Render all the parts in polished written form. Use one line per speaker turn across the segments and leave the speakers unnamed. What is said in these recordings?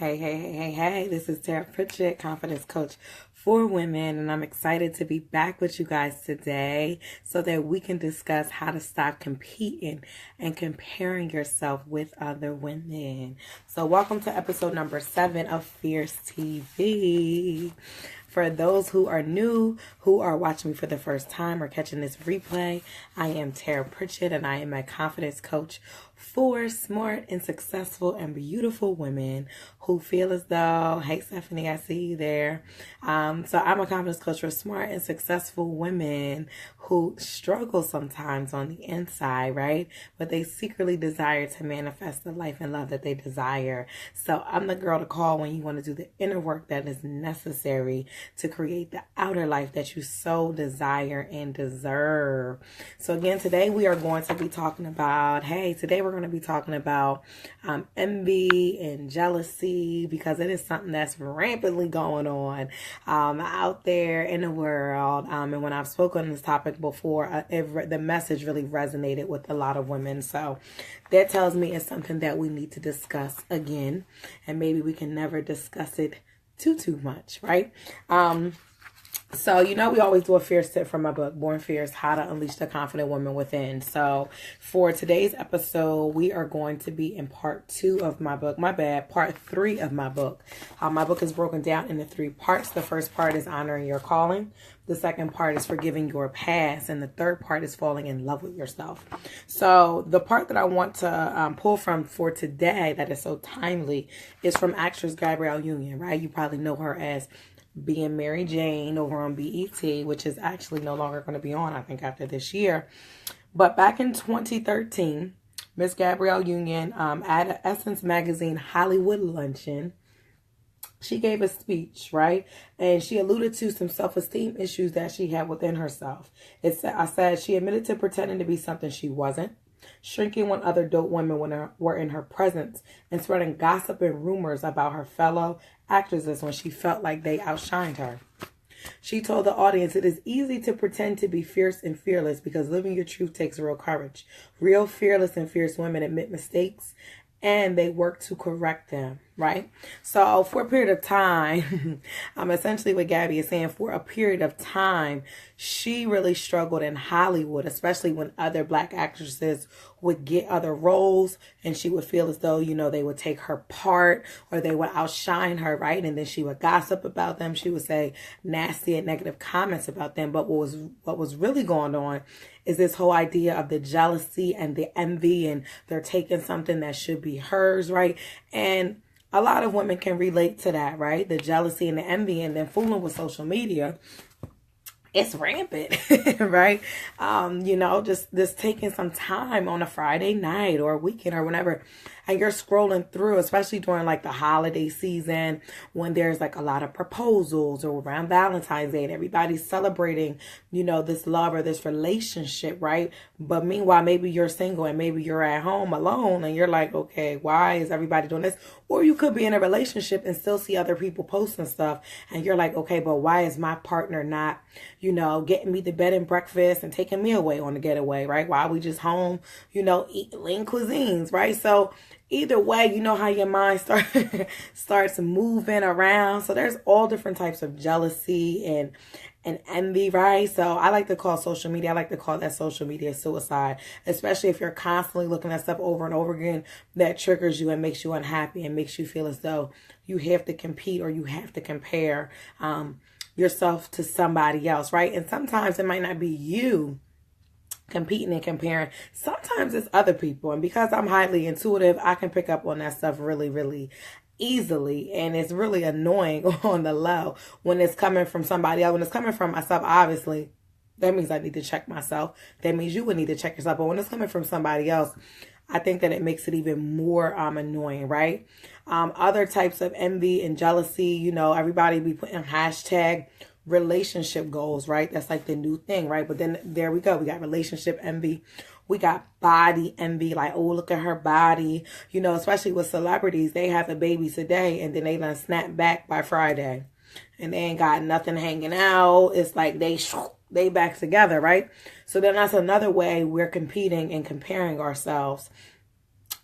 Hey. This is Tamera Mowry, confidence coach for women, and I'm excited to be back with you guys today so that we can discuss how to stop competing and comparing yourself with other women. So welcome to episode number 7 of Fierce TV. For those who are new, who are watching me for the first time or catching this replay, I am Tamera Mowry, and I am a confidence coach for smart and successful and beautiful women who feel as though, hey Stephanie, I see you there. So I'm a confidence coach for smart and successful women who struggle sometimes on the inside, right? But they secretly desire to manifest the life and love that they desire. So I'm the girl to call when you want to do the inner work that is necessary to create the outer life that you so desire and deserve. So again, today we are going to be talking about, we're going to be talking about envy and jealousy, because it is something that's rampantly going on out there in the world. And when I've spoken on this topic before, the message really resonated with a lot of women. So that tells me it's something that we need to discuss again, and maybe we can never discuss it too much, right? So, we always do a fierce tip from my book, Born Fierce, How to Unleash the Confident Woman Within. So for today's episode, we are going to be in part 2 of my book. Part 3 of my book. My book is broken down into 3 parts. The first part is honoring your calling. The second part is forgiving your past. And the third part is falling in love with yourself. So the part that I want to pull from for today that is so timely is from actress Gabrielle Union, right? You probably know her as being Mary Jane over on BET, which is actually no longer going to be on, I think, after this year. But back in 2013, Miss Gabrielle Union at Essence magazine Hollywood luncheon, she gave a speech, right? And she alluded to some self-esteem issues that she had within herself. I said she admitted to pretending to be something she wasn't, shrinking when other dope women were in her presence, and spreading gossip and rumors about her fellow actresses when she felt like they outshined her. She told the audience, it is easy to pretend to be fierce and fearless because living your truth takes real courage. Real fearless and fierce women admit mistakes and they work to correct them, right? So for a period of time, essentially what Gabby is saying, for a period of time, she really struggled in Hollywood, especially when other Black actresses would get other roles and she would feel as though, they would take her part or they would outshine her, right? And then she would gossip about them. She would say nasty and negative comments about them. But what was really going on is this whole idea of the jealousy and the envy, and they're taking something that should be hers, right? And a lot of women can relate to that, right? The jealousy and the envy, and then fooling with social media. It's rampant, right? Just taking some time on a Friday night or a weekend or whenever, and you're scrolling through, especially during like the holiday season when there's like a lot of proposals, or around Valentine's Day and everybody's celebrating, this love or this relationship, right? But meanwhile, maybe you're single and maybe you're at home alone and you're like, okay, why is everybody doing this? Or you could be in a relationship and still see other people posting stuff and you're like, okay, but why is my partner not, getting me the bed and breakfast and taking me away on the getaway, right? Why are we just home, eating lean cuisines, right? So either way, how your mind starts moving around. So there's all different types of jealousy and envy, right? So I like to call social media, that social media suicide, especially if you're constantly looking at stuff over and over again that triggers you and makes you unhappy and makes you feel as though you have to compete or you have to compare yourself to somebody else, right? And sometimes it might not be you competing and comparing. Sometimes it's other people. And because I'm highly intuitive, I can pick up on that stuff really, really easily. And it's really annoying on the low when it's coming from somebody else. When it's coming from myself, obviously, that means I need to check myself. That means you would need to check yourself. But when it's coming from somebody else, I think that it makes it even more annoying, right? Other types of envy and jealousy, everybody be putting hashtag relationship goals, right? That's like the new thing, right? But then there we go. We got relationship envy. We got body envy, like, oh, look at her body. Especially with celebrities, they have a baby today and then they done snap back by Friday. And they ain't got nothing hanging out. It's like they back together, right? So then that's another way we're competing and comparing ourselves.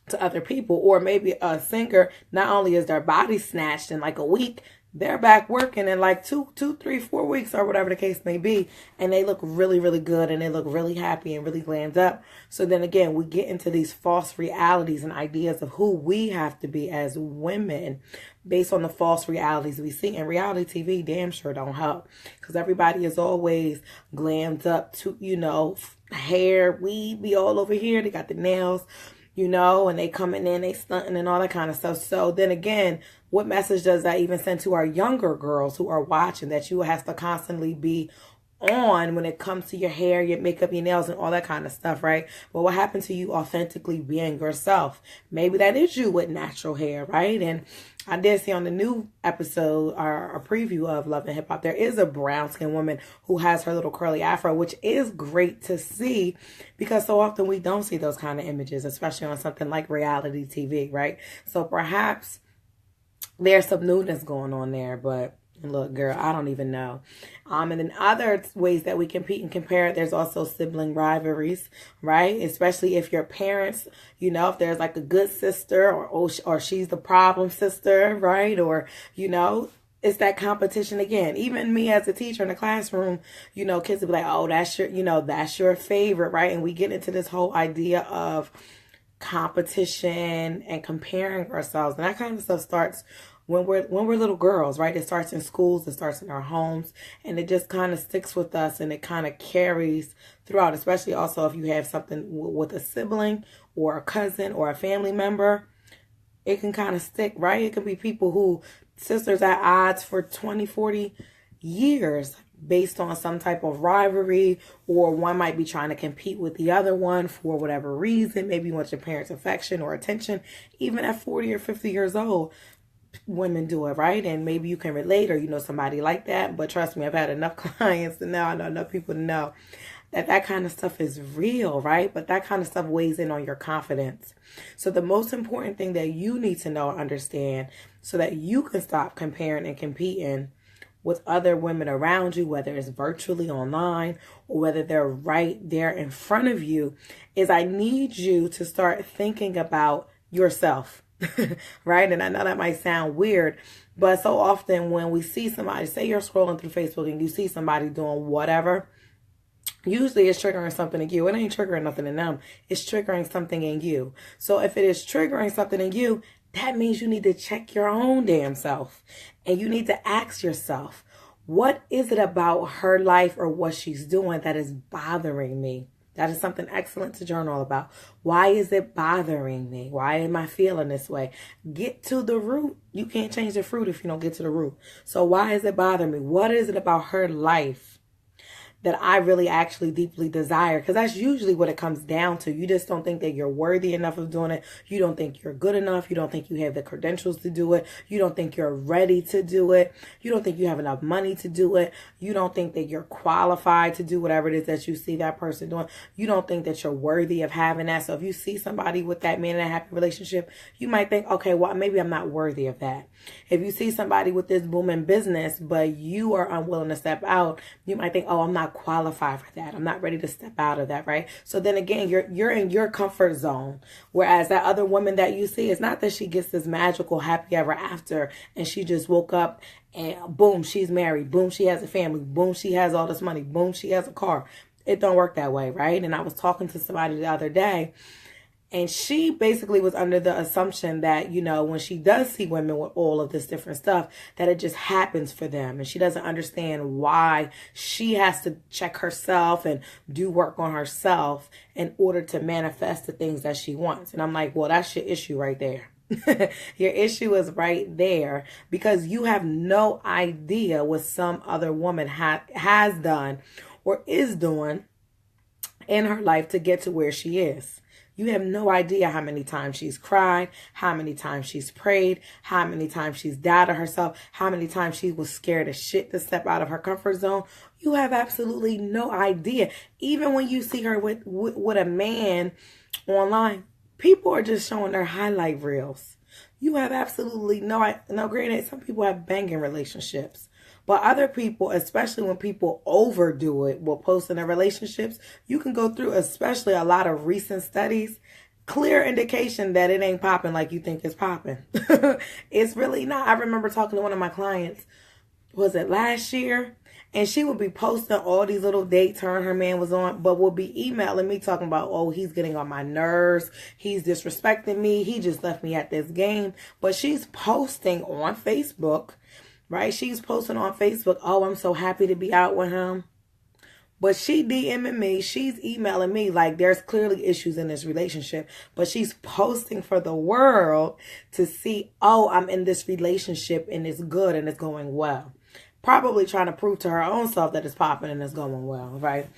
to other people. Or maybe a singer, not only is their body snatched in like a week, they're back working in like 2, 3, 4 weeks or whatever the case may be. And they look really, really good and they look really happy and really glammed up. So then again, we get into these false realities and ideas of who we have to be as women based on the false realities we see. And reality TV damn sure don't help, because everybody is always glammed up to, you know, hair, weave be all over here. They got the nails, you know, and they coming in, they stunting and all that kind of stuff. So then again, what message does that even send to our younger girls who are watching, that you have to constantly be on when it comes to your hair, your makeup, your nails, and all that kind of stuff, right? But what happened to you authentically being yourself? Maybe that is you with natural hair, right? And I did see on the new episode, or a preview of Love and Hip Hop, there is a brown skinned woman who has her little curly afro, which is great to see, because so often we don't see those kind of images, especially on something like reality TV, right? So perhaps there's some newness going on there, but look, girl, I don't even know. And then other ways that we compete and compare, there's also sibling rivalries, right? Especially if your parents, you know, if there's like a good sister, or she's the problem sister, right? Or, you know, it's that competition again. Even me as a teacher in the classroom, you know, kids will be like, oh, that's your, you know, that's your favorite, right? And we get into this whole idea of competition and comparing ourselves, and that kind of stuff starts when we're little girls, right? It starts in schools, it starts in our homes, and it just kind of sticks with us, and it kind of carries throughout, especially also if you have something with a sibling or a cousin or a family member. It can kind of stick, right? It could be people who, sisters at odds for 20, 40 years based on some type of rivalry, or one might be trying to compete with the other one for whatever reason. Maybe you want your parents' affection or attention. Even at 40 or 50 years old, women do it, right? And maybe you can relate, or you know somebody like that. But trust me, I've had enough clients to know, I know enough people to know that that kind of stuff is real, right? But that kind of stuff weighs in on your confidence. So the most important thing that you need to know and understand, so that you can stop comparing and competing with other women around you, whether it's virtually online or whether they're right there in front of you, is I need you to start thinking about yourself. Right? And I know that might sound weird, but so often when we see somebody, say you're scrolling through Facebook and you see somebody doing whatever, usually it's triggering something in you. It ain't triggering nothing in them. It's triggering something in you. So if it is triggering something in you, that means you need to check your own damn self, and you need to ask yourself, what is it about her life or what she's doing that is bothering me? That is something excellent to journal about. Why is it bothering me? Why am I feeling this way? Get to the root. You can't change the fruit if you don't get to the root. So why is it bothering me? What is it about her life that I really actually deeply desire? Because that's usually what it comes down to. You just don't think that you're worthy enough of doing it. You don't think you're good enough. You don't think you have the credentials to do it. You don't think you're ready to do it. You don't think you have enough money to do it. You don't think that you're qualified to do whatever it is that you see that person doing. You don't think that you're worthy of having that. So if you see somebody with that man in a happy relationship, you might think, okay, well, maybe I'm not worthy of that. If you see somebody with this booming business, but you are unwilling to step out, you might think, oh, I'm not qualified for that. I'm not ready to step out of that, right? So then again, you're in your comfort zone. Whereas that other woman that you see, it's not that she gets this magical happy ever after and she just woke up and boom, she's married. Boom, she has a family. Boom, she has all this money. Boom, she has a car. It don't work that way, right? And I was talking to somebody the other day, and she basically was under the assumption that, you know, when she does see women with all of this different stuff, that it just happens for them. And she doesn't understand why she has to check herself and do work on herself in order to manifest the things that she wants. And I'm like, well, that's your issue right there. Your issue is right there, because you have no idea what some other woman has done or is doing in her life to get to where she is. You have no idea how many times she's cried, how many times she's prayed, how many times she's doubted herself, how many times she was scared as shit to step out of her comfort zone. You have absolutely no idea. Even when you see her with a man online, people are just showing their highlight reels. You have absolutely no idea. Now, granted, some people have banging relationships. But other people, especially when people overdo it, will post in their relationships. You can go through, especially a lot of recent studies. clear indication that it ain't popping like you think it's popping. It's really not. I remember talking to one of my clients, was it last year? And she would be posting all these little dates her and her man was on, but would be emailing me talking about, oh, he's getting on my nerves. He's disrespecting me. He just left me at this game. But she's posting on Facebook, right? She's posting on Facebook, oh, I'm so happy to be out with him. But she DMing me, she's emailing me like there's clearly issues in this relationship. But she's posting for the world to see, oh, I'm in this relationship and it's good and it's going well. Probably trying to prove to her own self that it's popping and it's going well, right?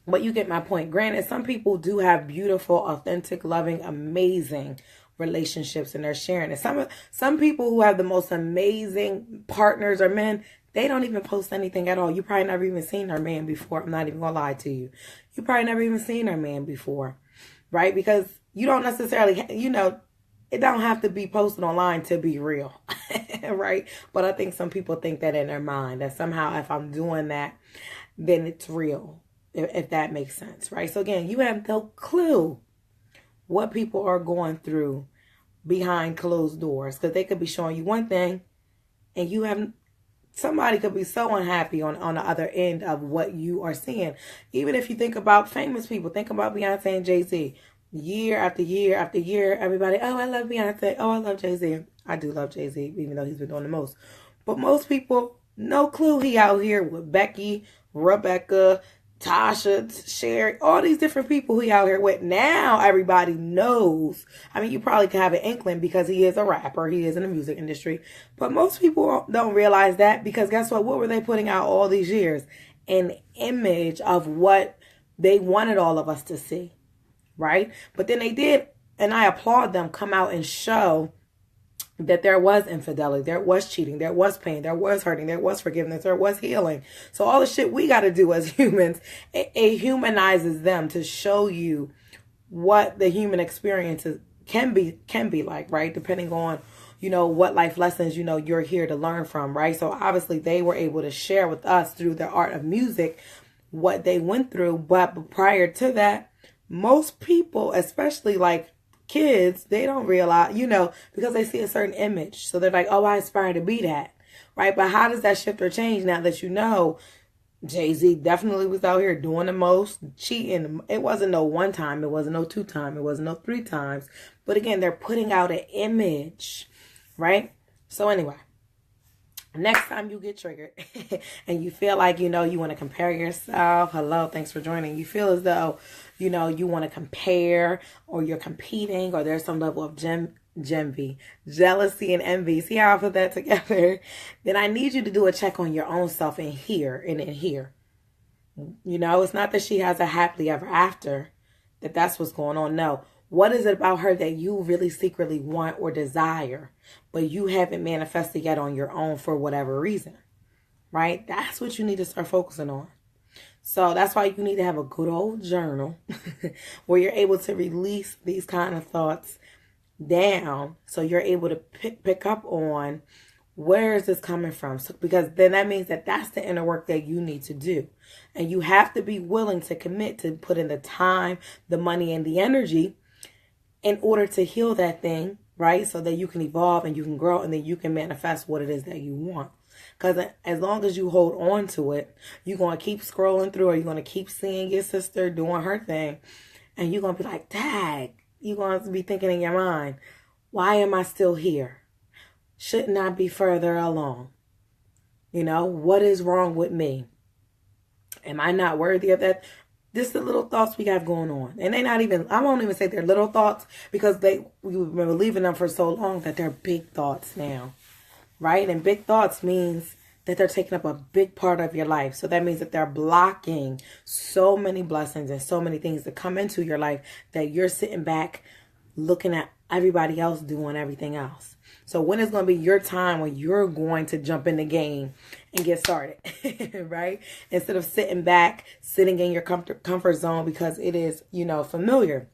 But you get my point. Granted, some people do have beautiful, authentic, loving, amazing relationships and they're sharing it. Some people who have the most amazing partners or men, they don't even post anything at all. You probably never even seen her man before. I'm not even gonna lie to you. You probably never even seen her man before, right? Because you don't necessarily, it don't have to be posted online to be real, right? But I think some people think that in their mind, that somehow if I'm doing that, then it's real, if that makes sense, right? So again, you have no clue what people are going through behind closed doors, because they could be showing you one thing and you haven't. Somebody could be so unhappy on the other end of what you are seeing. Even if you think about famous people, think about Beyonce and Jay-Z. Year after year after year, everybody, oh, I love Beyonce. Oh, I love Jay-Z. I do love Jay-Z, even though he's been doing the most. But most people, no clue he out here with Becky, Rebecca, Tasha, Sherry, all these different people who he out here with. Now everybody knows. I mean, you probably can have an inkling because he is a rapper. He is in the music industry. But most people don't realize that, because guess what? What were they putting out all these years? An image of what they wanted all of us to see, right? But then they did, and I applaud them, come out and show that there was infidelity, there was cheating, there was pain, there was hurting, there was forgiveness, there was healing. So all the shit we got to do as humans, it humanizes them to show you what the human experiences can be like, right? Depending on, what life lessons, you're here to learn from, right? So obviously they were able to share with us through the art of music what they went through. But prior to that, most people, especially like kids, they don't realize, because they see a certain image. So they're like, oh, I aspire to be that, right? But how does that shift or change now that Jay-Z definitely was out here doing the most, cheating? It wasn't no one time. It wasn't no two time. It wasn't no three times. But again, they're putting out an image, right? So anyway, next time you get triggered and you feel like, you want to compare yourself. Hello, thanks for joining. You feel as though, you want to compare, or you're competing, or there's some level of jealousy and envy. See how I put that together? Then I need you to do a check on your own self in here and in here. It's not that she has a happily ever after, that's what's going on. No. What is it about her that you really secretly want or desire, but you haven't manifested yet on your own for whatever reason, right? That's what you need to start focusing on. So that's why you need to have a good old journal where you're able to release these kind of thoughts down, so you're able to pick up on where is this coming from. So, because then that means that's the inner work that you need to do. And you have to be willing to commit to put in the time, the money, and the energy in order to heal that thing, right? So that you can evolve and you can grow, and then you can manifest what it is that you want. Because as long as you hold on to it, you're going to keep scrolling through, or you're going to keep seeing your sister doing her thing. And you're going to be like, dang, you're going to be thinking in your mind, why am I still here? Shouldn't I be further along? What is wrong with me? Am I not worthy of that? This is the little thoughts we have going on. And they're not even, I won't even say they're little thoughts, because we've been believing them for so long that they're big thoughts now, right? And big thoughts means that they're taking up a big part of your life. So that means that they're blocking so many blessings and so many things that come into your life, that you're sitting back looking at everybody else doing everything else. So when is going to be your time when you're going to jump in the game and get started, right? Instead of sitting back, sitting in your comfort zone because it is, familiar.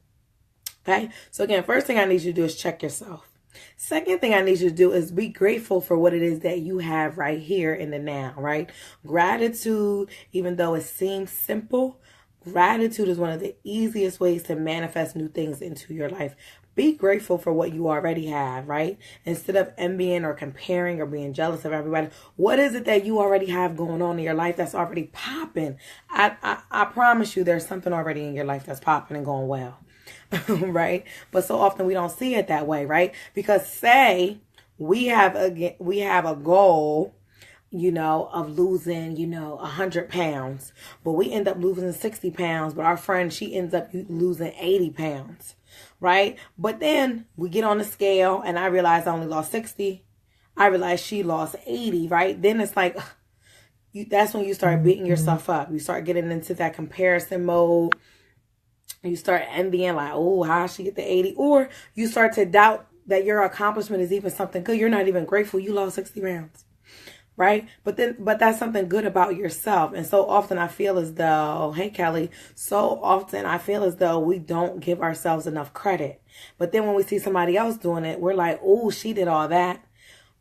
Okay. So again, first thing I need you to do is check yourself. Second thing I need you to do is be grateful for what it is that you have right here in the now, right? Gratitude, even though it seems simple, Gratitude is one of the easiest ways to manifest new things into your life. Be grateful for what you already have, right? Instead of envying or comparing or being jealous of everybody, what is it that you already have going on in your life that's already popping? I promise you there's something already in your life that's popping and going well, right? But so often we don't see it that way, right? Because say we have a goal, of losing, 100 pounds, but we end up losing 60 pounds, but our friend, she ends up losing 80 pounds, right? But then we get on the scale and I realize I only lost 60. I realize she lost 80, right? Then it's like, that's when you start beating yourself up. You start getting into that comparison mode. You start envying like, oh, how she get the 80? Or you start to doubt that your accomplishment is even something good. You're not even grateful you lost 60 pounds. Right? But that's something good about yourself. And so often I feel as though, hey, Kelly, so often I feel as though we don't give ourselves enough credit. But then when we see somebody else doing it, we're like, oh, she did all that.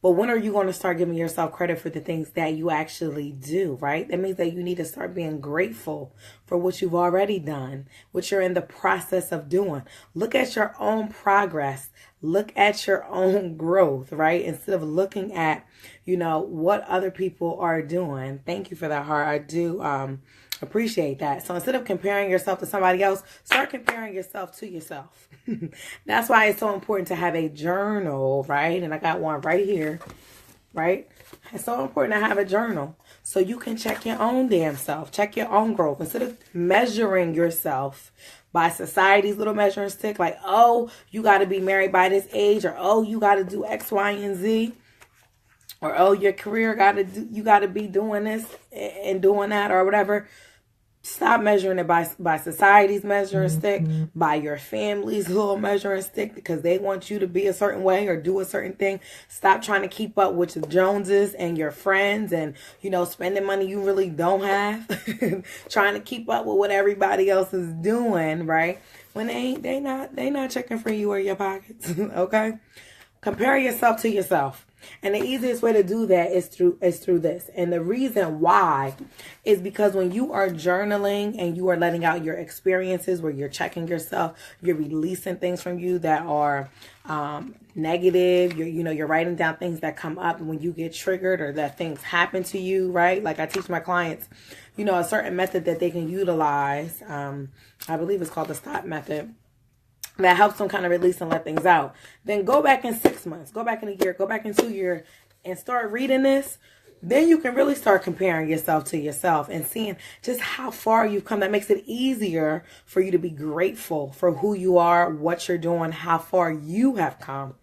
But when are you going to start giving yourself credit for the things that you actually do, right? That means that you need to start being grateful for what you've already done, what you're in the process of doing. Look at your own progress. Look at your own growth, right? Instead of looking at, what other people are doing. Thank you for that heart. I do appreciate that. So instead of comparing yourself to somebody else, start comparing yourself to yourself. That's why it's so important to have a journal, right? And I got one right here, right? It's so important to have a journal so you can check your own damn self, check your own growth. Instead of measuring yourself by society's little measuring stick, like, oh, you got to be married by this age, or oh, you got to do X, Y, and Z, or oh, your career you got to be doing this and doing that, or whatever. Stop measuring it by society's measuring stick, by your family's little measuring stick, because they want you to be a certain way or do a certain thing. Stop trying to keep up with the Joneses and your friends and, spending money you really don't have. Trying to keep up with what everybody else is doing, right? When they not checking for you or your pockets, okay? Compare yourself to yourself. And the easiest way to do that is through this. And the reason why is because when you are journaling and you are letting out your experiences, where you're checking yourself, you're releasing things from you that are negative. You're writing down things that come up when you get triggered or that things happen to you, right? Like I teach my clients, a certain method that they can utilize. I believe it's called the STOP method. That helps them kind of release and let things out. Then go back in 6 months, go back in a year, go back in 2 years, and start reading this. Then you can really start comparing yourself to yourself and seeing just how far you've come. That makes it easier for you to be grateful for who you are, what you're doing, how far you have come.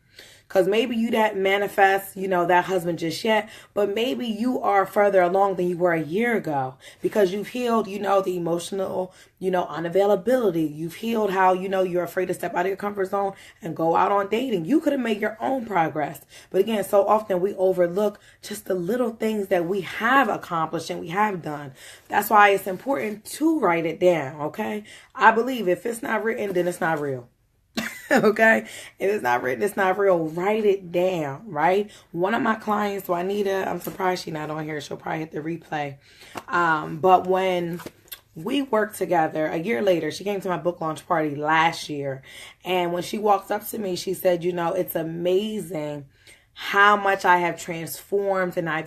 Because maybe you didn't manifest, that husband just yet, but maybe you are further along than you were a year ago because you've healed, the emotional, unavailability. You've healed how, you're afraid to step out of your comfort zone and go out on dating. You could have made your own progress. But again, so often we overlook just the little things that we have accomplished and we have done. That's why it's important to write it down, okay? I believe if it's not written, then it's not real. Okay, if it's not written, it's not real. Write it down, right? One of my clients, Juanita, I'm surprised she's not on here. She'll probably hit the replay. But when we worked together a year later, she came to my book launch party last year. And when she walked up to me, she said, it's amazing how much I have transformed and I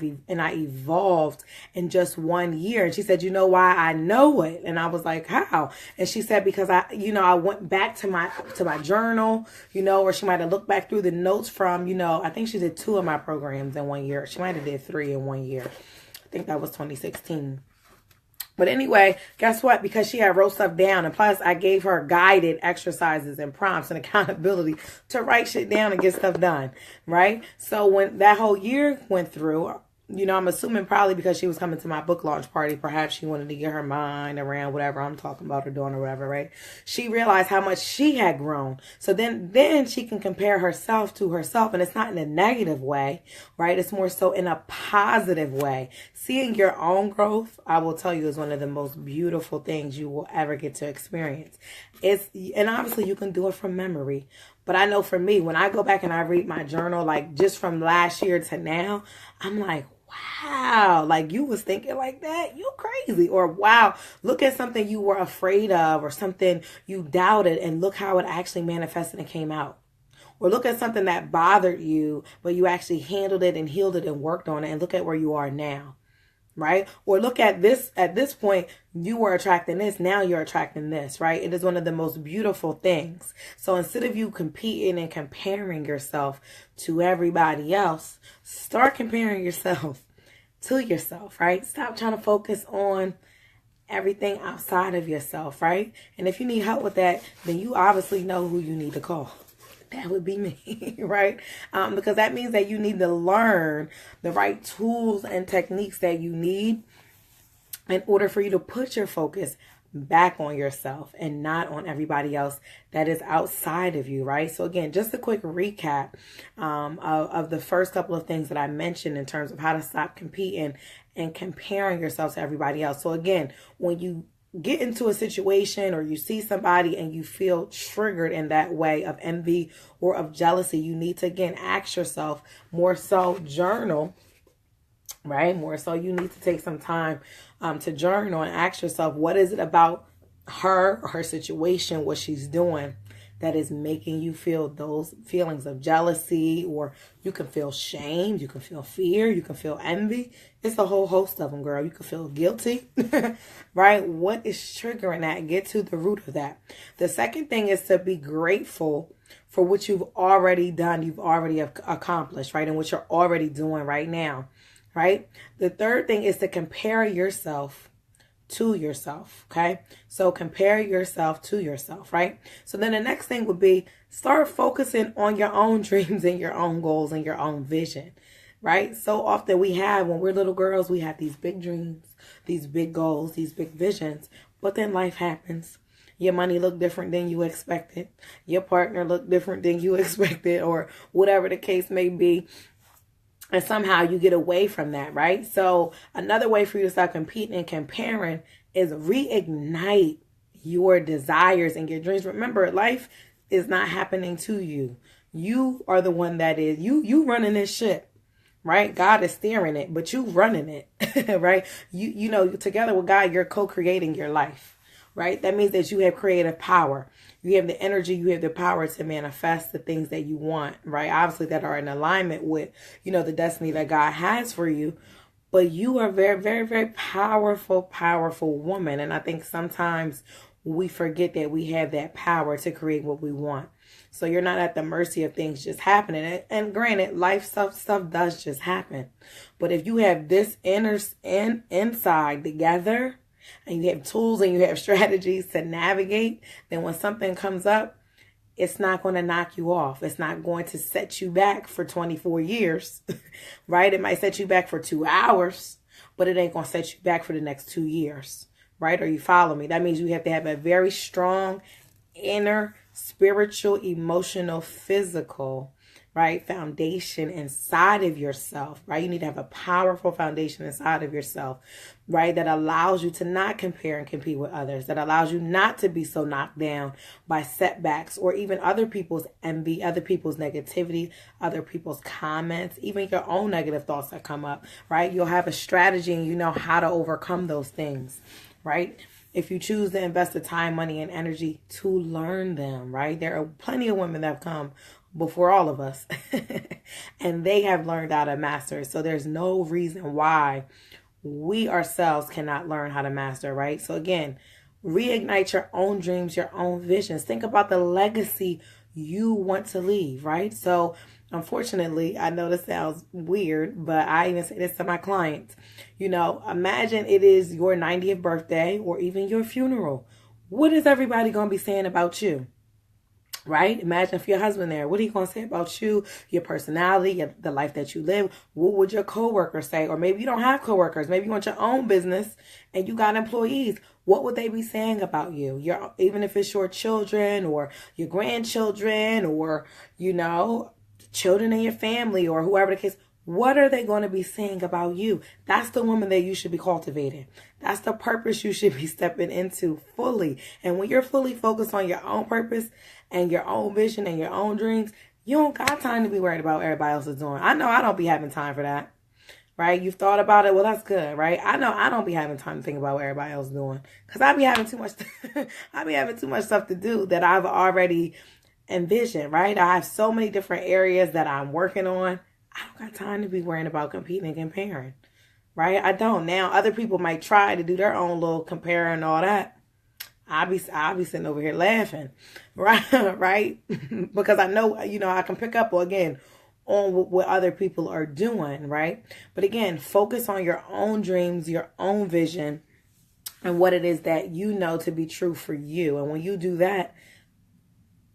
evolved in just 1 year. And she said, why I know it? And I was like, how? And she said, because I went back to my journal, or she might have looked back through the notes from, I think she did 2 of my programs in 1 year. She might have did 3 in 1 year. I think that was 2016. But anyway, guess what? Because she had wrote stuff down, and plus I gave her guided exercises and prompts and accountability to write shit down and get stuff done, right? So when that whole year went through, I'm assuming probably because she was coming to my book launch party, perhaps she wanted to get her mind around whatever I'm talking about or doing or whatever, right? She realized how much she had grown. So then she can compare herself to herself, and it's not in a negative way, right? It's more so in a positive way. Seeing your own growth, I will tell you, is one of the most beautiful things you will ever get to experience. And obviously you can do it from memory. But I know for me, when I go back and I read my journal, like just from last year to now, I'm like, wow, like you was thinking like that, you crazy. Or wow, look at something you were afraid of or something you doubted and look how it actually manifested and came out. Or look at something that bothered you, but you actually handled it and healed it and worked on it, and look at where you are now. Right? Or look at this point, you were attracting this, now you're attracting this, right? It is one of the most beautiful things. So instead of you competing and comparing yourself to everybody else, start comparing yourself to yourself, right? Stop trying to focus on everything outside of yourself, right? And if you need help with that, then you obviously know who you need to call. That would be me, right? Because that means that you need to learn the right tools and techniques that you need in order for you to put your focus back on yourself and not on everybody else that is outside of you, right? So again, just a quick recap of the first couple of things that I mentioned in terms of how to stop competing and comparing yourself to everybody else. So again, when you get into a situation or you see somebody and you feel triggered in that way of envy or of jealousy, you need to again ask yourself, more so journal, right? More so you need to take some time to journal and ask yourself, what is it about her or her situation, what she's doing, that is making you feel those feelings of jealousy? Or you can feel shame, you can feel fear, you can feel envy. It's a whole host of them, girl. You can feel guilty, right? What is triggering that? Get to the root of that. The second thing is to be grateful for what you've already done, you've already accomplished, right? And what you're already doing right now, right? The third thing is to compare yourself to yourself, okay? So compare yourself to yourself, right? So then the next thing would be start focusing on your own dreams and your own goals and your own vision, right? So often when we're little girls, we have these big dreams, these big goals, these big visions, but then life happens. Your money looked different than you expected. Your partner looked different than you expected, or whatever the case may be. And somehow you get away from that, right? So another way for you to stop competing and comparing is reignite your desires and your dreams. Remember, life is not happening to you. You are the one that is. You running this ship, right? God is steering it, but you running it, right? You know, together with God, you're co-creating your life, right? That means that you have creative power. You have the energy, you have the power to manifest the things that you want, right? Obviously that are in alignment with, the destiny that God has for you. But you are very, very, very powerful, powerful woman. And I think sometimes we forget that we have that power to create what we want. So you're not at the mercy of things just happening. And granted, life stuff does just happen. But if you have this inside together, and you have tools and you have strategies to navigate, then when something comes up, it's not going to knock you off. It's not going to set you back for 24 years, right? It might set you back for 2 hours, but it ain't going to set you back for the next 2 years, right? Or you follow me? That means you have to have a very strong inner, spiritual, emotional, physical, right, foundation inside of yourself, right? You need to have a powerful foundation inside of yourself, right, that allows you to not compare and compete with others, that allows you not to be so knocked down by setbacks or even other people's envy, other people's negativity, other people's comments, even your own negative thoughts that come up, right? You'll have a strategy and you know how to overcome those things, right? If you choose to invest the time, money, and energy to learn them, right? There are plenty of women that have come before all of us and they have learned how to master it. So there's no reason why we ourselves cannot learn how to master, right? So again, reignite your own dreams, your own visions. Think about the legacy you want to leave, right? So unfortunately, I know this sounds weird, but I even say this to my clients. Imagine it is your 90th birthday or even your funeral. What is everybody going to be saying about you? Right? Imagine if your husband there, what are you going to say about you, your personality, the life that you live? What would your coworkers say? Or maybe you don't have coworkers. Maybe you want your own business and you got employees. What would they be saying about you? Even if it's your children or your grandchildren or, children in your family or whoever the case. What are they going to be saying about you? That's the woman that you should be cultivating. That's the purpose you should be stepping into fully. And when you're fully focused on your own purpose and your own vision and your own dreams, you don't got time to be worried about what everybody else is doing. I know I don't be having time for that, right? You've thought about it. Well, that's good, right? I know I don't be having time to think about what everybody else is doing because I be having too much. I be having too much stuff to do that I've already envisioned, right? I have so many different areas that I'm working on. I don't got time to be worrying about competing and comparing, right? I don't. Now, other people might try to do their own little comparing and all that. I'll be sitting over here laughing, right? Right? Because I know, I can pick up again on what other people are doing, right? But again, focus on your own dreams, your own vision, and what it is that you know to be true for you. And when you do that,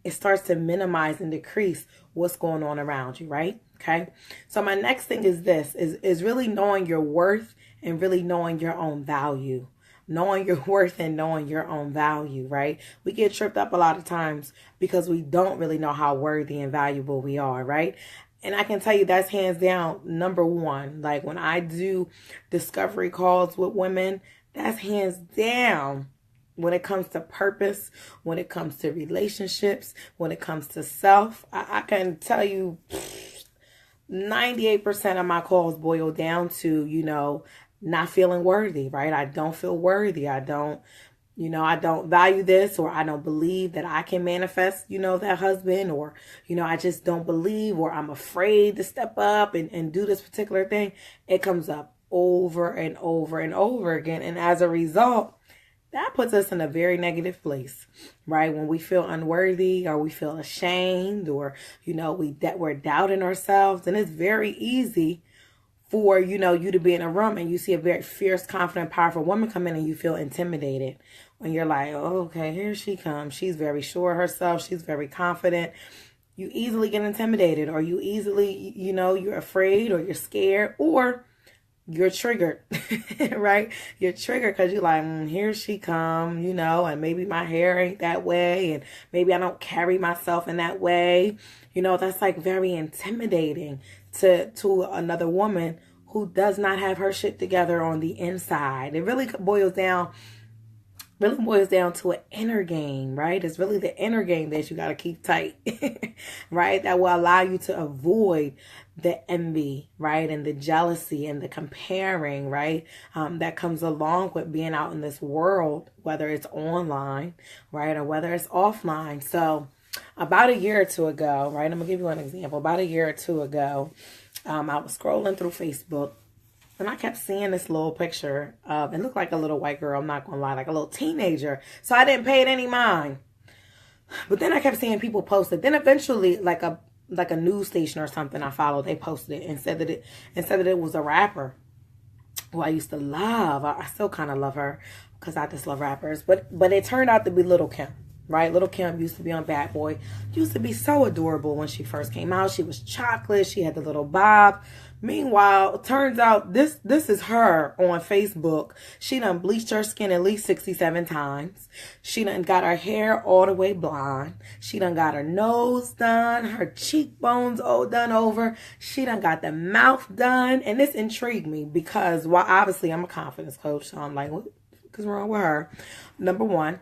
it starts to minimize and decrease what's going on around you, right? Okay. So my next thing is this, is really knowing your worth and really knowing your own value. Knowing your worth and knowing your own value, right? We get tripped up a lot of times because we don't really know how worthy and valuable we are, right? And I can tell you that's hands down number one. Like when I do discovery calls with women, that's hands down when it comes to purpose, when it comes to relationships, when it comes to self. I can tell you 98% of my calls boil down to, not feeling worthy, right? I don't feel worthy. I don't value this, or I don't believe that I can manifest, that husband, or, I just don't believe, or I'm afraid to step up and do this particular thing. It comes up over and over and over again. And as a result, that puts us in a very negative place, right? When we feel unworthy or we feel ashamed, or, we're doubting ourselves. And it's very easy for, you to be in a room and you see a very fierce, confident, powerful woman come in and you feel intimidated. When you're like, oh, okay, here she comes. She's very sure of herself. She's very confident. You easily get intimidated, or you easily, you're afraid, or you're scared, or you're triggered, right? You're triggered because you're like, here she come, and maybe my hair ain't that way, and maybe I don't carry myself in that way. That's like very intimidating to another woman who does not have her shit together on the inside. It really boils down to an inner game, right? It's really the inner game that you got to keep tight, right? That will allow you to avoid the envy, right? And the jealousy and the comparing, right? That comes along with being out in this world, whether it's online, right? Or whether it's offline. So about a year or two ago, right? I'm going to give you an example. About a year or two ago, I was scrolling through Facebook, and I kept seeing this little picture of, it looked like a little white girl, I'm not going to lie, like a little teenager. So I didn't pay it any mind. But then I kept seeing people post it. Then eventually, like a news station or something I followed, they posted it and said that it was a rapper who I used to love. I still kind of love her because I just love rappers. But it turned out to be Little Kim. Right? Little Kim used to be on Bad Boy. Used to be so adorable when she first came out. She was chocolate. She had the little bob. Meanwhile, it turns out this is her on Facebook. She done bleached her skin at least 67 times. She done got her hair all the way blonde. She done got her nose done. Her cheekbones all done over. She done got the mouth done. And this intrigued me because, while obviously I'm a confidence coach, so I'm like, what's wrong with her? Number one.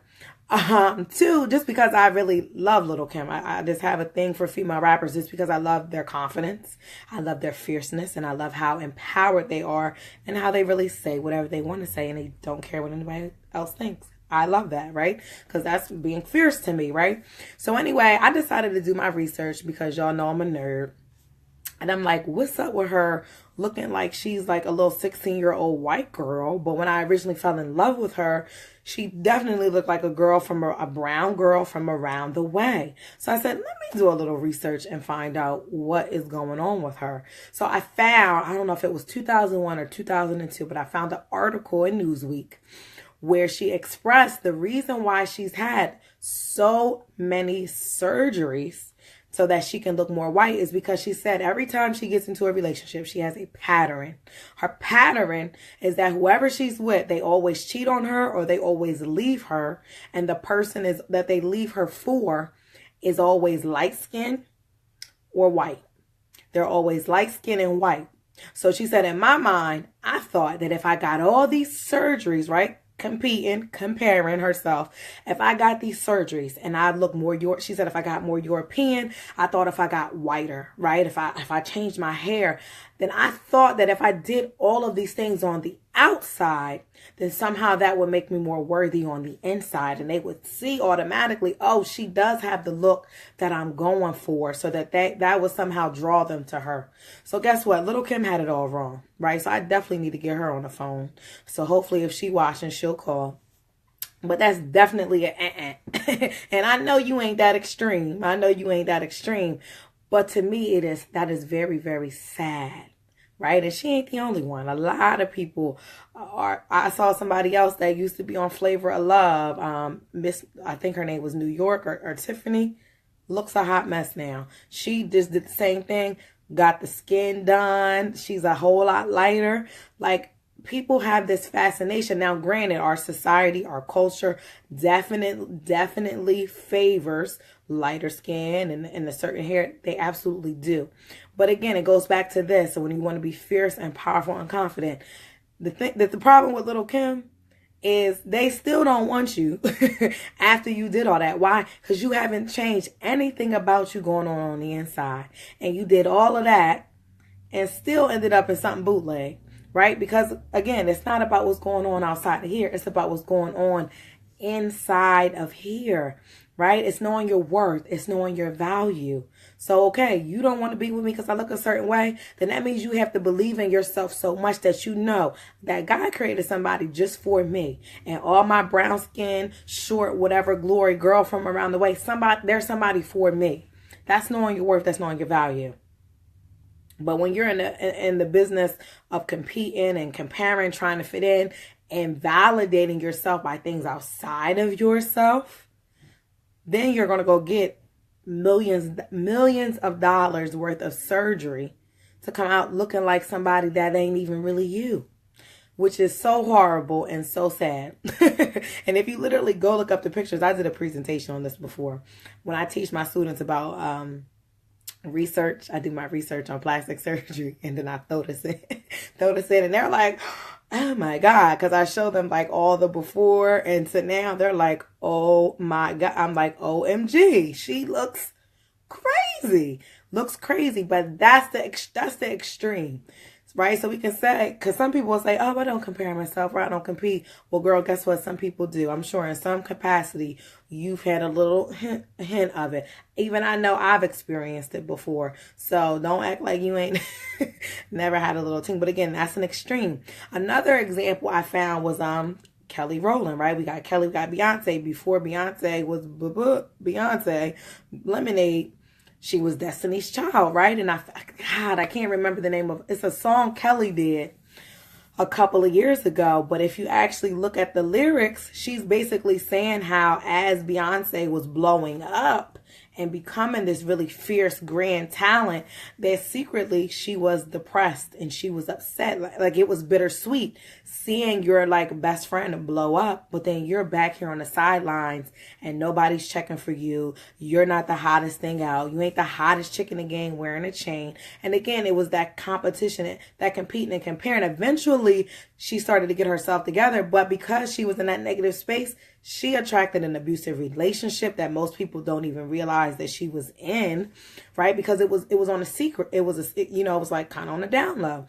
Two, just because I really love Little Kim. I just have a thing for female rappers just because I love their confidence. I love their fierceness, and I love how empowered they are and how they really say whatever they want to say and they don't care what anybody else thinks. I love that, right? Because that's being fierce to me, right? So anyway, I decided to do my research because y'all know I'm a nerd. And I'm like, what's up with her looking like she's like a little 16-year-old white girl? But when I originally fell in love with her, she definitely looked like a girl from a brown girl from around the way. So I said, let me do a little research and find out what is going on with her. So I found, I don't know if it was 2001 or 2002, but I found an article in Newsweek where she expressed the reason why she's had so many surgeries so that she can look more white is because she said every time she gets into a relationship, she has a pattern. Her pattern is that whoever she's with, they always cheat on her or they always leave her. And the person is that they leave her for is always light skinned or white. They're always light skinned and white. So she said, in my mind, I thought that if I got all these surgeries, right? competing, comparing herself. If I got these surgeries and I look more she said if I got more European, I thought if I got whiter, right? If I changed my hair, then I thought that if I did all of these things on the outside, then somehow that would make me more worthy on the inside. And they would see automatically, oh, she does have the look that I'm going for, so that would somehow draw them to her. So guess what? Little Kim had it all wrong, right? So I definitely need to get her on the phone. So hopefully if she watching, she'll call. But that's definitely an and I know you ain't that extreme. But to me, that is very, very sad, right? And she ain't the only one. A lot of people are. I saw somebody else that used to be on Flavor of Love. I think her name was New York or Tiffany. Looks a hot mess now. She just did the same thing. Got the skin done. She's a whole lot lighter. Like, people have this fascination. Now, granted, our society, our culture definitely favors lighter skin and a certain hair. They absolutely do. But again, it goes back to this. So when you want to be fierce and powerful and confident, the problem with Little Kim is they still don't want you after you did all that. Why? Because you haven't changed anything about you going on the inside. And you did all of that and still ended up in something bootleg, right? Because again, it's not about what's going on outside of here. It's about what's going on inside of here, right? It's knowing your worth. It's knowing your value. So, okay, you don't want to be with me because I look a certain way. Then that means you have to believe in yourself so much that you know that God created somebody just for me. And all my brown skin, short, whatever, glory girl from around the way, there's somebody for me. That's knowing your worth. That's knowing your value. But when you're in the business of competing and comparing, trying to fit in and validating yourself by things outside of yourself, then you're going to go get millions of dollars worth of surgery to come out looking like somebody that ain't even really you, which is so horrible and so sad. And if you literally go look up the pictures, I did a presentation on this before. When I teach my students about research, I do my research on plastic surgery, and then I throw this in, and they're like, oh my God, because I show them like all the before and to now, they're like, oh my God. I'm like, OMG, she looks crazy, but that's the extreme, right? So we can say, because some people will say, oh, I don't compare myself, or I don't compete. Well, girl, guess what? Some people do. I'm sure in some capacity, you've had a little hint of it. Even I know I've experienced it before. So don't act like you ain't never had a little thing. But again, that's an extreme. Another example I found was Kelly Rowland, right? We got Kelly, we got Beyonce. Before Beyonce was Beyonce, Lemonade, she was Destiny's Child, right? And I can't remember the name of it's a song Kelly did a couple of years ago. But if you actually look at the lyrics, she's basically saying how as Beyonce was blowing up and becoming this really fierce, grand talent, that secretly she was depressed and she was upset. Like it was bittersweet seeing your like best friend blow up, but then you're back here on the sidelines and nobody's checking for you. You're not the hottest thing out. You ain't the hottest chick in the game wearing a chain. And again, it was that competition, that competing and comparing. Eventually, she started to get herself together, but because she was in that negative space, she attracted an abusive relationship that most people don't even realize that she was in, right? Because it was on a secret. It was it was like kind of on the down low.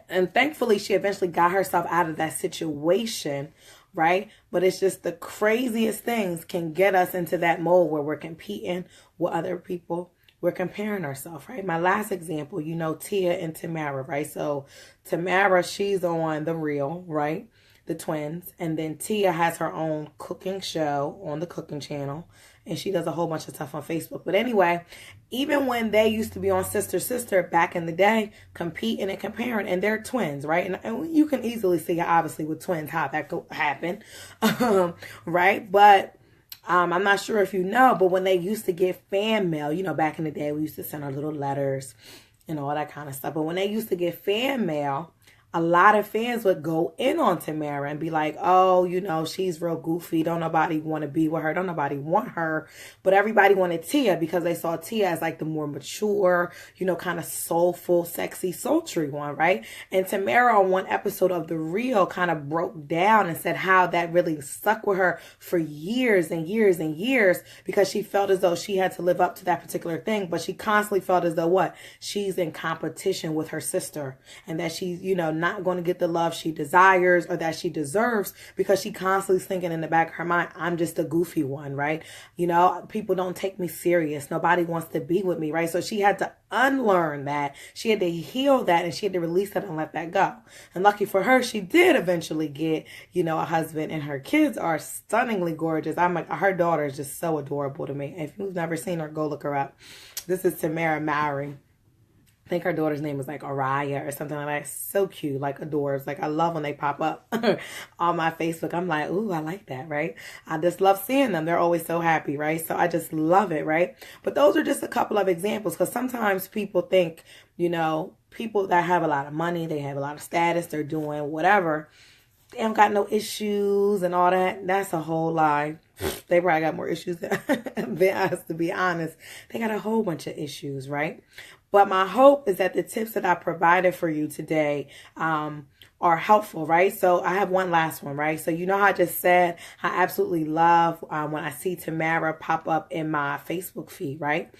And thankfully, she eventually got herself out of that situation, right? But it's just the craziest things can get us into that mode where we're competing with other people. We're comparing ourselves, right? My last example, Tia and Tamera, right? So Tamera, she's on The Real, right? The twins. And then Tia has her own cooking show on the cooking channel. And she does a whole bunch of stuff on Facebook. But anyway, even when they used to be on Sister back in the day, competing and comparing, and they're twins, right? And you can easily see, obviously, with twins, how that could happen, right? But I'm not sure if you know, but when they used to get fan mail, back in the day, we used to send our little letters and all that kind of stuff. But when they used to get fan mail, a lot of fans would go in on Tamera and be like, oh, you know, she's real goofy. Don't nobody want to be with her. Don't nobody want her. But everybody wanted Tia because they saw Tia as like the more mature, you know, kind of soulful, sexy, sultry one, right? And Tamera on one episode of The Real kind of broke down and said how that really stuck with her for years and years and years because she felt as though she had to live up to that particular thing. But she constantly felt as though what? She's in competition with her sister and that she's, you know, not going to get the love she desires or that she deserves because she constantly thinking in the back of her mind, I'm just a goofy one, right? You know, people don't take me serious. Nobody wants to be with me, right? So she had to unlearn that. She had to heal that and she had to release that and let that go. And lucky for her, she did eventually get, you know, a husband and her kids are stunningly gorgeous. I'm like, her daughter is just so adorable to me. If you've never seen her, go look her up. This is Tamera Mowry. I think her daughter's name was like Araya or something like that. So cute, like adorbs. Like I love when they pop up on my Facebook. I'm like, ooh, I like that, right? I just love seeing them. They're always so happy, right? So I just love it, right? But those are just a couple of examples because sometimes people think, you know, people that have a lot of money, they have a lot of status, they're doing whatever. They don't got no issues and all that. That's a whole lie. They probably got more issues than us, to be honest. They got a whole bunch of issues, right? But my hope is that the tips that I provided for you today are helpful, right? So I have one last one, right? So you know how I just said I absolutely love when I see Tamera pop up in my Facebook feed, right?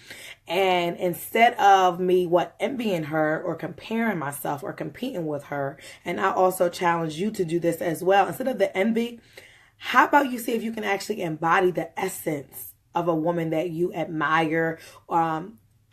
And instead of me envying her or comparing myself or competing with her, and I also challenge you to do this as well. Instead of the envy, how about you see if you can actually embody the essence of a woman that you admire,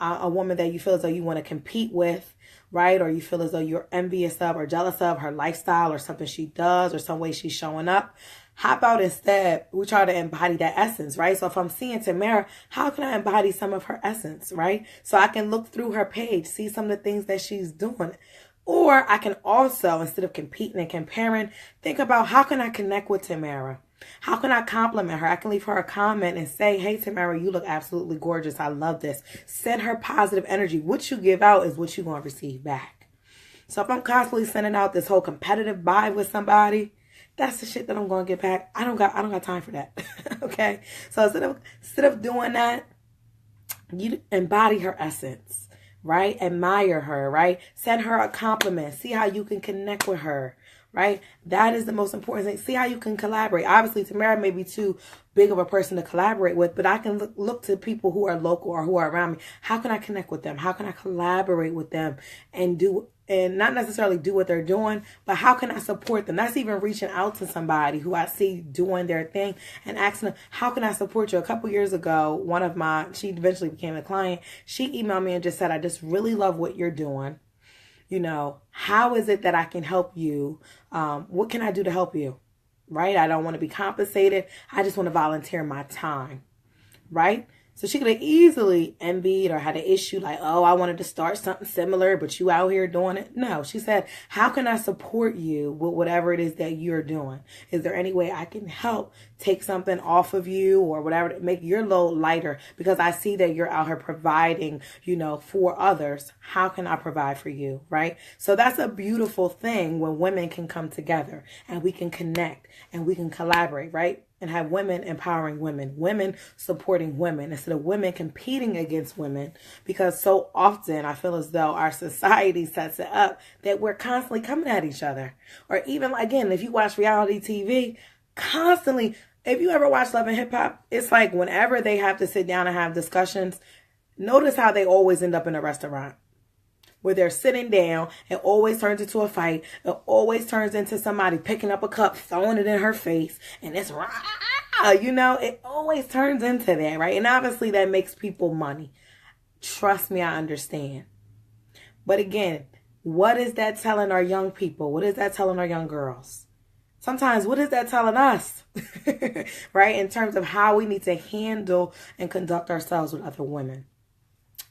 a woman that you feel as though you want to compete with, right? Or you feel as though you're envious of or jealous of her lifestyle or something she does or some way she's showing up. How about instead we try to embody that essence, right? So if I'm seeing Tamera, how can I embody some of her essence, right? So I can look through her page, see some of the things that she's doing. Or I can also, instead of competing and comparing, think about how can I connect with Tamera? How can I compliment her? I can leave her a comment and say, hey, Tamera, you look absolutely gorgeous. I love this. Send her positive energy. What you give out is what you're going to receive back. So if I'm constantly sending out this whole competitive vibe with somebody, that's the shit that I'm going to get back. I don't got time for that. Okay. So instead of doing that, you embody her essence, right? Admire her, right? Send her a compliment. See how you can connect with her. Right? That is the most important thing. See how you can collaborate. Obviously, Tamera may be too big of a person to collaborate with, but I can look to people who are local or who are around me. How can I connect with them? How can I collaborate with them and not necessarily do what they're doing, but how can I support them? That's even reaching out to somebody who I see doing their thing and asking them, how can I support you? A couple years ago, she eventually became a client. She emailed me and just said, I just really love what you're doing. You know, how is it that I can help you? What can I do to help you? Right? I don't want to be compensated. I just want to volunteer my time. Right? So she could have easily envied or had an issue like, oh, I wanted to start something similar, but you out here doing it. No, she said, how can I support you with whatever it is that you're doing? Is there any way I can help take something off of you or whatever to make your load lighter? Because I see that you're out here providing, you know, for others. How can I provide for you? Right? So that's a beautiful thing when women can come together and we can connect and we can collaborate, right? And have women empowering women, women supporting women instead of women competing against women. Because so often I feel as though our society sets it up that we're constantly coming at each other. Or even, again, if you watch reality TV, constantly, if you ever watch Love and Hip Hop, it's like whenever they have to sit down and have discussions, notice how they always end up in a restaurant. Where they're sitting down, it always turns into a fight. It always turns into somebody picking up a cup, throwing it in her face, and it's you know, it always turns into that, right? And obviously that makes people money. Trust me, I understand. But again, what is that telling our young people? What is that telling our young girls? Sometimes, what is that telling us? Right? In terms of how we need to handle and conduct ourselves with other women.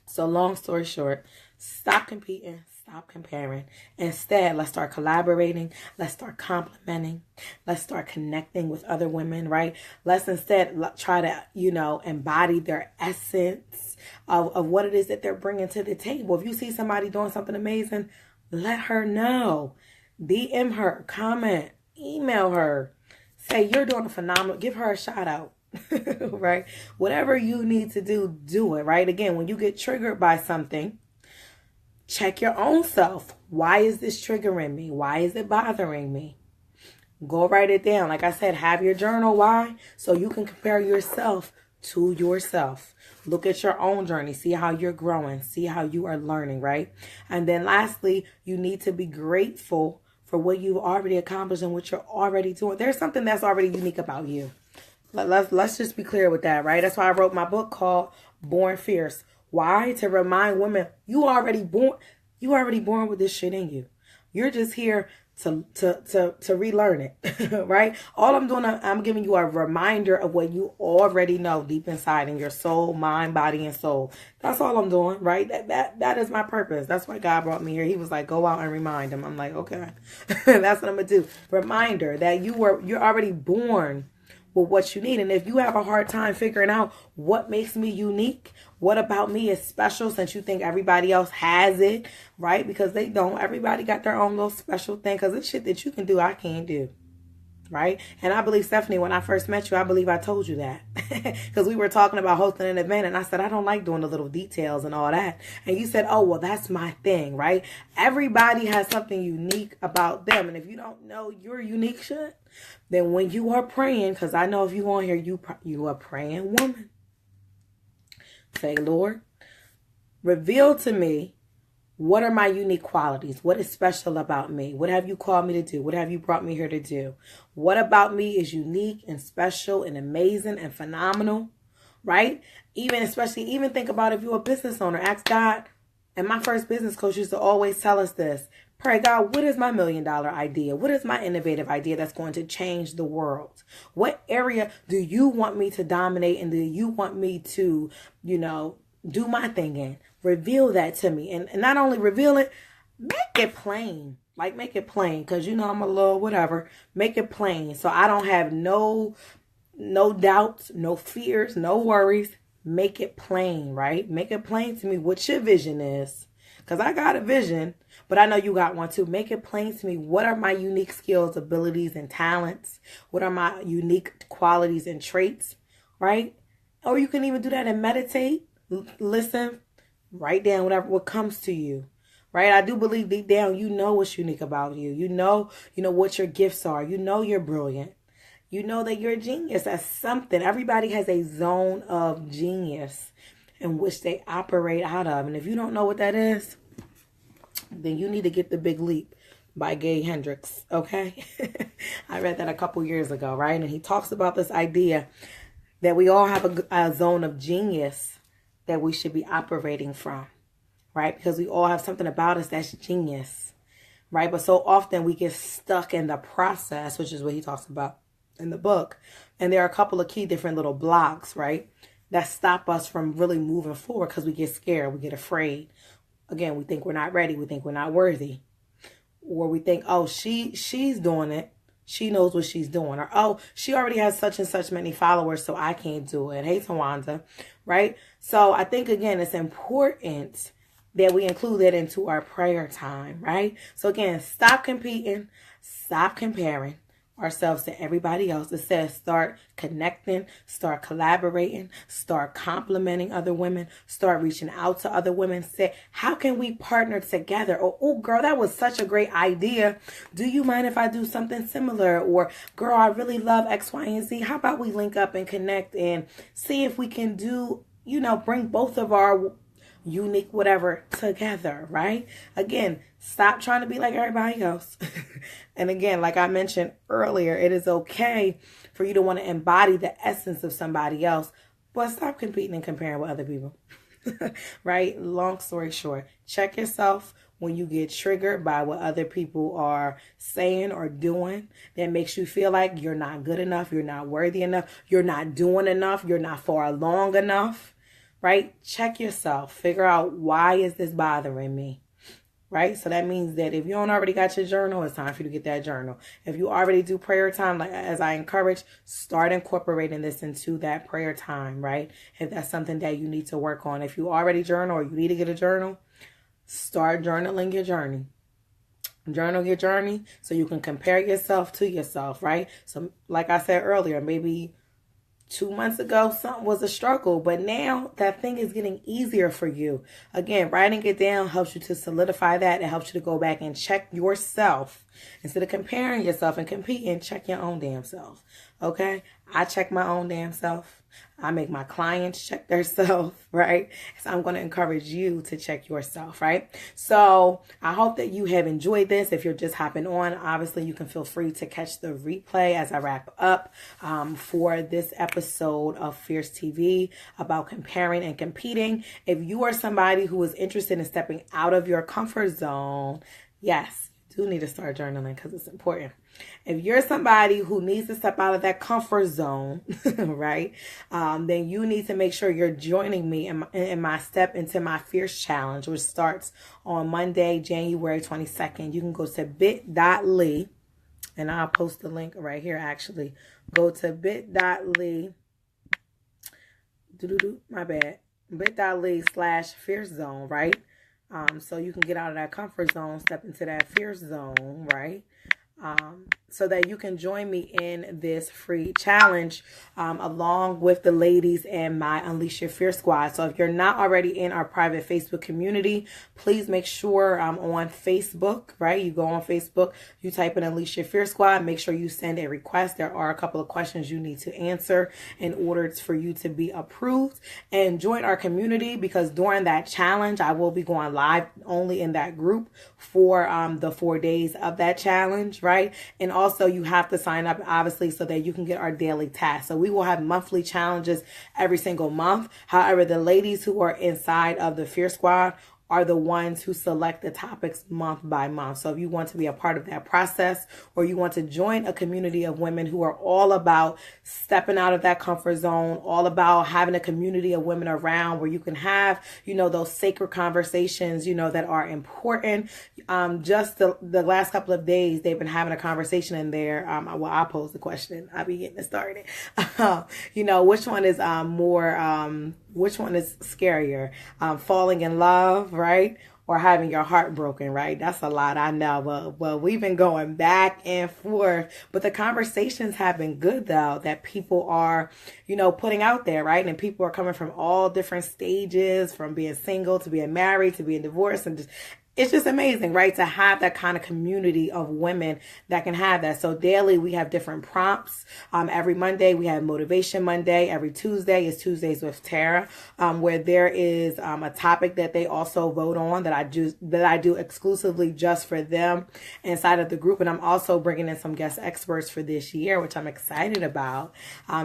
So long story short, stop competing, stop comparing. Instead, let's start collaborating. Let's start complimenting. Let's start connecting with other women, right? Let's instead try to, you know, embody their essence of what it is that they're bringing to the table. If you see somebody doing something amazing, let her know. DM her, comment, email her, say you're doing a phenomenal, give her a shout out. Right? Whatever you need to do, do it. Right? Again, when you get triggered by something, check your own self. Why is this triggering me? Why is it bothering me? Go write it down. Like I said, have your journal. Why? So you can compare yourself to yourself. Look at your own journey. See how you're growing. See how you are learning, right? And then lastly, you need to be grateful for what you've already accomplished and what you're already doing. There's something that's already unique about you. Let's just be clear with that, right? That's why I wrote my book called Born Fierce. Why? To remind women, you already born with this shit in you. You're just here to relearn it, right? All I'm doing, I'm giving you a reminder of what you already know deep inside in your soul, mind, body, and soul. That's all I'm doing, right? That is my purpose. That's why God brought me here. He was like, go out and remind them. I'm like, okay, that's what I'm gonna do. Reminder that you're already born with what you need. And if you have a hard time figuring out what makes me unique, what about me is special, since you think everybody else has it, right? Because they don't. Everybody got their own little special thing, because it's shit that you can do I can't do, right? And I believe, Stephanie, when I first met you, I believe I told you that. Because we were talking about hosting an event, and I said, I don't like doing the little details and all that. And you said, oh, well, that's my thing, right? Everybody has something unique about them. And if you don't know your unique shit, then when you are praying, because I know if you on here, you are praying woman. Say, Lord, reveal to me, what are my unique qualities? What is special about me? What have you called me to do? What have you brought me here to do? What about me is unique and special and amazing and phenomenal, right? Even think about if you're a business owner. Ask God. And my first business coach used to always tell us this. Pray, God, what is my $1 million idea? What is my innovative idea that's going to change the world? What area do you want me to dominate, and do you want me to, do my thing in? Reveal that to me. And not only reveal it, make it plain. Like, make it plain. Because, I'm a little whatever. Make it plain. So I don't have no doubts, no fears, no worries. Make it plain, right? Make it plain to me what your vision is. Because I got a vision, but I know you got one too. Make it plain to me. What are my unique skills, abilities, and talents? What are my unique qualities and traits, right? Or you can even do that and meditate, listen, write down what comes to you, right? I do believe deep down, you know what's unique about you. You know what your gifts are. You know you're brilliant. You know that you're a genius. That's something. Everybody has a zone of genius in which they operate out of. And if you don't know what that is, then you need to get The Big Leap by Gay Hendricks, okay? I read that a couple years ago, right? And he talks about this idea that we all have a zone of genius that we should be operating from, right? Because we all have something about us that's genius, right? But so often we get stuck in the process, which is what he talks about in the book. And there are a couple of key different little blocks, right, that stop us from really moving forward because we get scared, we get afraid. Again, we think we're not ready, we think we're not worthy. Or we think, oh, she's doing it, she knows what she's doing. Or, oh, she already has such and such many followers, so I can't do it. Hey, Tawanda, right? So I think, again, it's important that we include that into our prayer time, right? So again, stop competing, stop comparing ourselves to everybody else. It says start connecting, start collaborating, start complimenting other women, start reaching out to other women. Say, how can we partner together? Or, oh, girl, that was such a great idea. Do you mind if I do something similar? Or, girl, I really love X, Y, and Z. How about we link up and connect and see if we can do, bring both of our unique whatever together, right? Again, stop trying to be like everybody else. And again, like I mentioned earlier, it is okay for you to want to embody the essence of somebody else, but stop competing and comparing with other people. Right? Long story short, check yourself when you get triggered by what other people are saying or doing that makes you feel like you're not good enough, you're not worthy enough, you're not doing enough, you're not far along enough. Right? Check yourself. Figure out, why is this bothering me? Right? So that means that if you don't already got your journal, it's time for you to get that journal. If you already do prayer time, like as I encourage, start incorporating this into that prayer time, right? If that's something that you need to work on. If you already journal or you need to get a journal, start journaling your journey. Journal your journey so you can compare yourself to yourself, right? So like I said earlier, maybe 2 months ago, something was a struggle, but now that thing is getting easier for you. Again, writing it down helps you to solidify that. It helps you to go back and check yourself. Instead of comparing yourself and competing, check your own damn self. Okay? I check my own damn self. I make my clients check their self, right? So I'm going to encourage you to check yourself, right? So I hope that you have enjoyed this. If you're just hopping on, obviously you can feel free to catch the replay as I wrap up for this episode of Fierce TV about comparing and competing. If you are somebody who is interested in stepping out of your comfort zone, yes, you do need to start journaling because it's important. If you're somebody who needs to step out of that comfort zone, right, then you need to make sure you're joining me in my step into my Fierce Challenge, which starts on Monday, January 22nd. You can go to bit.ly, and I'll post the link right here, actually. Go to bit.ly, my bad, bit.ly/Fierce Zone, right? So you can get out of that comfort zone, step into that Fierce Zone, right? So that you can join me in this free challenge along with the ladies and my Unleash Your Fear squad. So if you're not already in our private Facebook community, please make sure on Facebook, right? You go on Facebook, you type in Unleash Your Fear squad, make sure you send a request. There are a couple of questions you need to answer in order for you to be approved, and join our community, because during that challenge, I will be going live only in that group for the 4 days of that challenge, right? And also you have to sign up, obviously, so that you can get our daily tasks. So we will have monthly challenges every single month. However, the ladies who are inside of the Fear Squad are the ones who select the topics month by month. So if you want to be a part of that process, or you want to join a community of women who are all about stepping out of that comfort zone, all about having a community of women around where you can have, those sacred conversations, that are important. Just the last couple of days, they've been having a conversation in there. I'll pose the question. I'll be getting it started. Which one is which one is scarier? Falling in love, right? Or having your heart broken, right? That's a lot, I know. But we've been going back and forth. But the conversations have been good, though, that people are, putting out there, right? And people are coming from all different stages, from being single to being married to being divorced, and it's just amazing, right? To have that kind of community of women that can have that. So daily we have different prompts. Every Monday we have Motivation Monday. Every Tuesday is Tuesdays with Tara, where there is a topic that they also vote on that I do exclusively just for them inside of the group. And I'm also bringing in some guest experts for this year, which I'm excited about.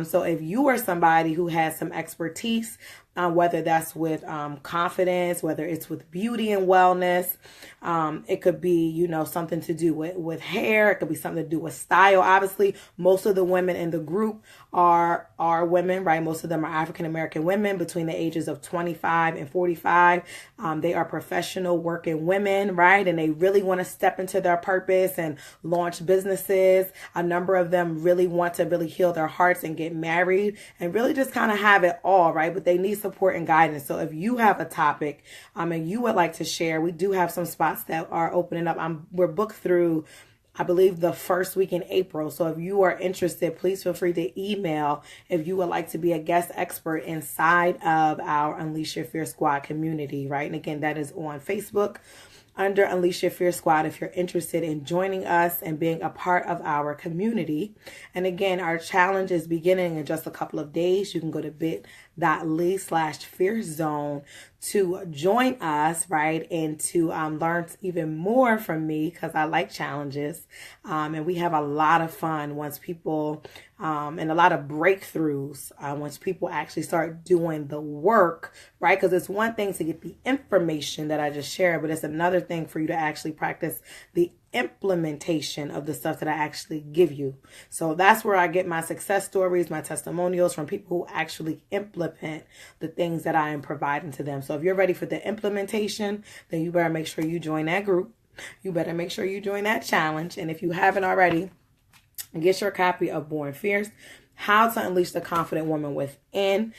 So if you are somebody who has some expertise, whether that's with confidence, whether it's with beauty and wellness, it could be, something to do with hair. It could be something to do with style. Obviously, most of the women in the group are women, right? Most of them are African-American women between the ages of 25 and 45. They are professional working women, right? And they really want to step into their purpose and launch businesses. A number of them really want to really heal their hearts and get married and really just kind of have it all, right? But they need support and guidance. So if you have a topic and you would like to share, we do have some spots that are opening up. We're booked through, I believe, the first week in April. So if you are interested, please feel free to email if you would like to be a guest expert inside of our Unleash Your Fear Squad community, right? And again, that is on Facebook under Unleash Your Fear Squad if you're interested in joining us and being a part of our community. And again, our challenge is beginning in just a couple of days. You can go to bit.ly/Fear Zone to join us, right? And to learn even more from me, because I like challenges. And we have a lot of fun once people, and a lot of breakthroughs once people actually start doing the work, right? Because it's one thing to get the information that I just shared, but it's another thing for you to actually practice the implementation of the stuff that I actually give you. So that's where I get my success stories, my testimonials, from people who actually implement the things that I am providing to them. So if you're ready for the implementation, then you better make sure you join that group. You better make sure you join that challenge. And if you haven't already, get your copy of Born Fierce. how to unleash the confident woman within,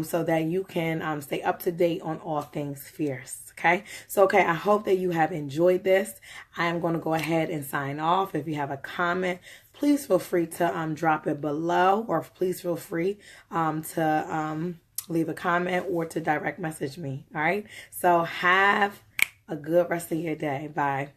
so that you can stay up to date on all things fierce. Okay. So, I hope that you have enjoyed this. I am going to go ahead and sign off. If you have a comment, please feel free to drop it below, or please feel free to leave a comment or to direct message me. All right. So have a good rest of your day. Bye.